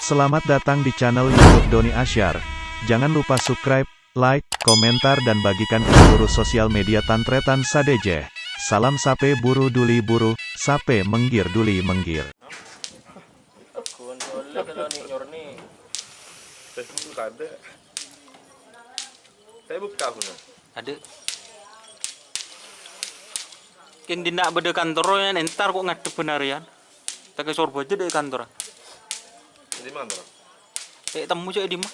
Selamat datang di channel YouTube Doni Asyar. Jangan lupa subscribe, like, komentar dan bagikan ke seluruh sosial media Tantretan Sadeje. Salam sape buru duli buru, sape menggir duli menggir. Kalau nyor nih, Facebook ada. Saya buka punya. ada. Yang dindak beda kantornya entar kok ngadep benarian. Tak ke sorbo aja deh kantor. Di mana tuh? Temu cek di mana?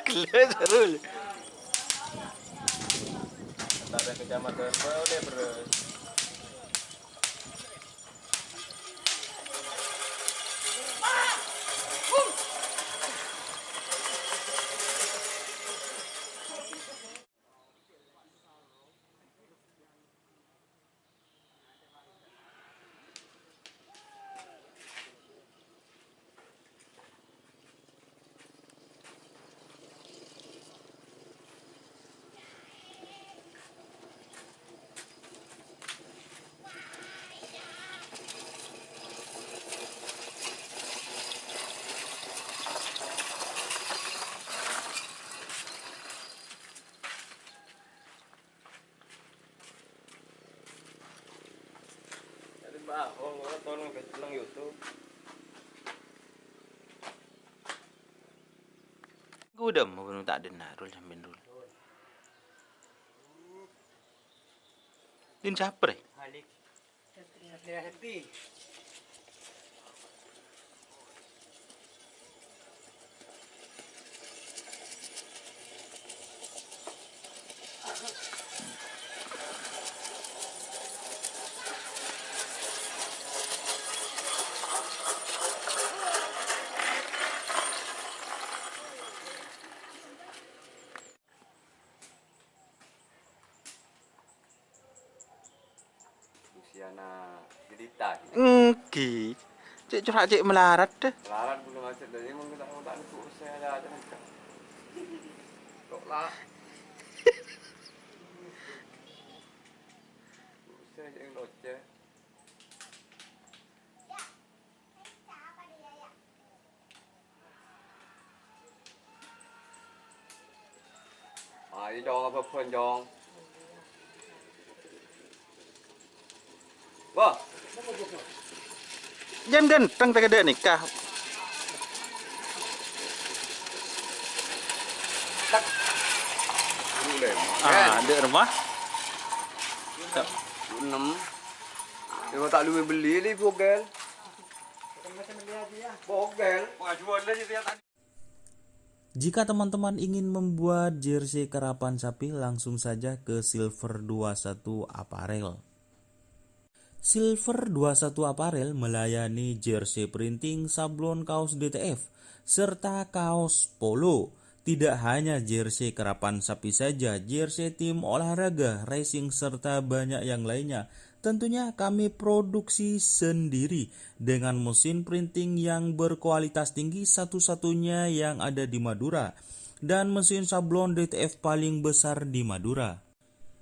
Gila seru. Ada kecamatan boleh beres. Oh, tolong nang YouTube. Gue udah mau tak dengar dulu sampai dulu. Din siapa deh? Halik. Happy. Luciana Gedita. Ki. Cek curhat cek melarat deh. Laran belum macet dari emang kita tak untuk saya ada aja macam. Kok lah. Saya yang loce. Ini jong apa pun jong. Wah. Jangan ganteng tak ada nikah. Boleh. Ada rumah. 6. Dia tak luwe beli ni bogel. Bogel. Jika teman-teman ingin membuat jersey karapan sapi, langsung saja ke Silver 21 Apparel. Silver 21 Apparel melayani jersey printing, sablon kaos DTF, serta kaos polo. Tidak hanya jersey karapan sapi saja, jersey tim olahraga, racing, serta banyak yang lainnya. Tentunya kami produksi sendiri dengan mesin printing yang berkualitas tinggi, satu-satunya yang ada di Madura, dan mesin sablon DTF paling besar di Madura.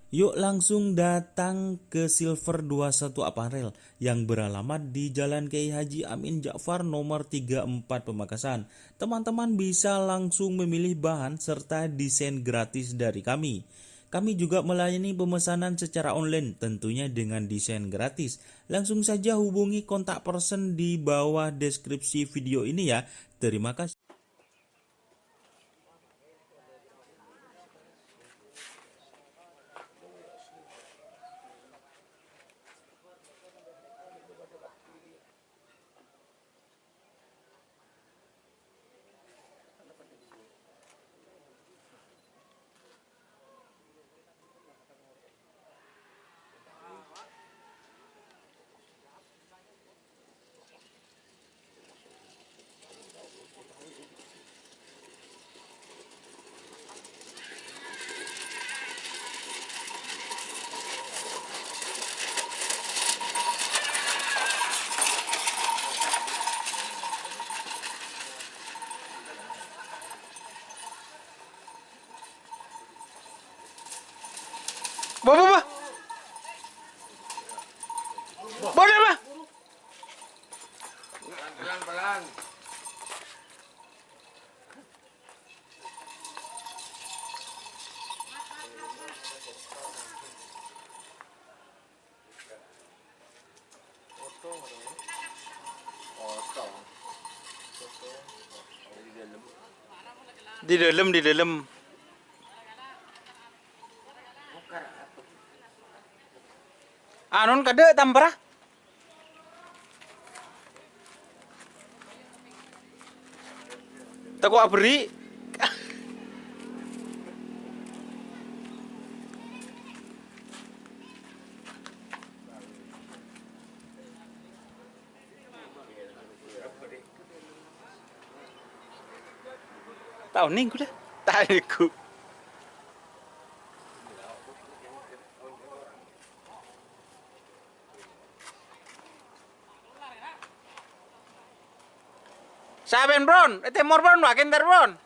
Yuk langsung datang ke Silver 21 Apparel yang beralamat di Jalan Kiai Haji Amin Ja'far nomor 34 Pemakasan. Teman-teman bisa langsung memilih bahan serta desain gratis dari kami. Kami juga melayani pemesanan secara online tentunya dengan desain gratis. Langsung saja hubungi kontak person di bawah deskripsi video ini ya. Terima kasih. Bawa. Boleh, Pak. Bang. Di dalam. Anon kada tampara. Tako abri. Tahun ni dah. Tak aku. Saben bron, temor bron, makin ter bron.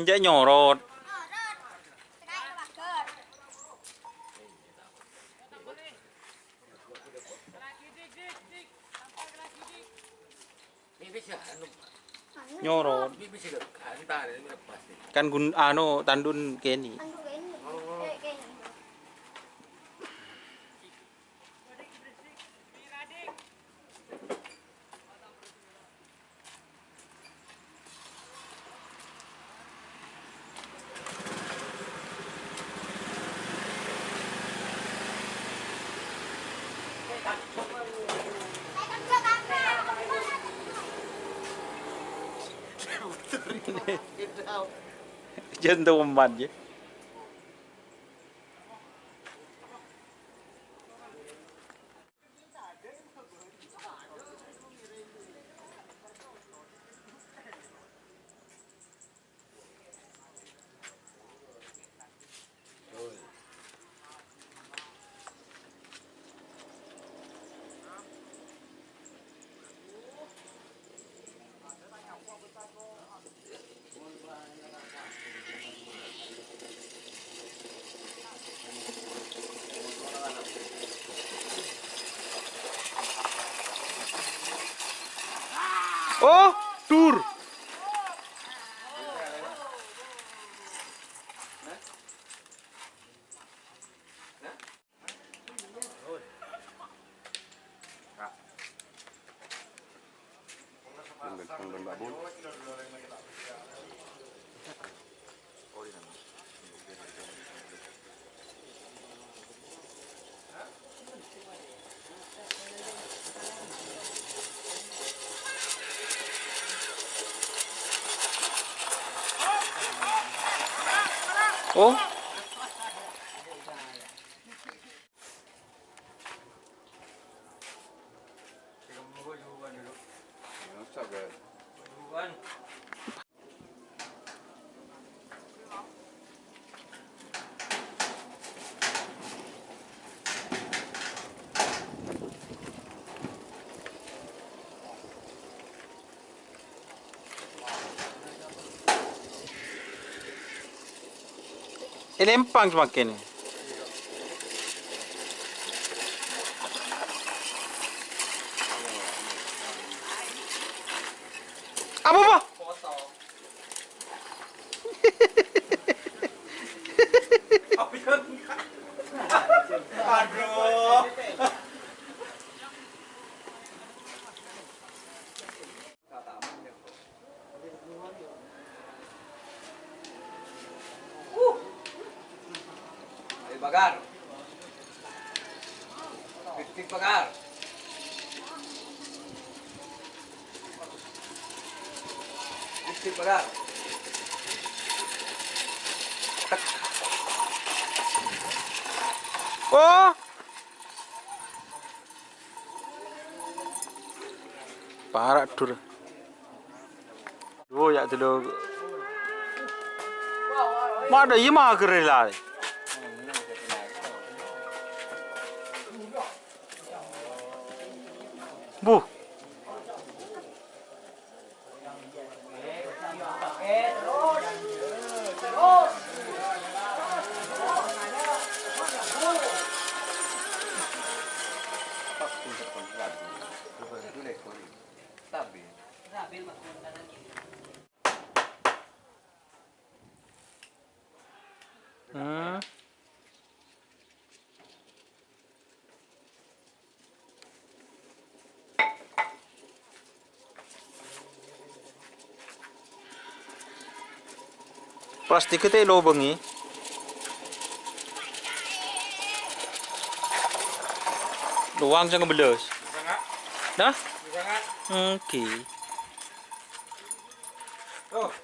Dễ nhỏ rồi. Nhỏ rồi. Kan gun ano tandun keni. Gentleman je. Oh, tur. Oh. Lempang semakin. Apa? Aduh. Pagar. Listrik pagar. Listrik pagar. Oh. Parak dur. Duh ya tuh. Mana iya mah kerela. Bu. Plastik itu lo bengi. Luang jangan belos. Dah? Oke. Oh.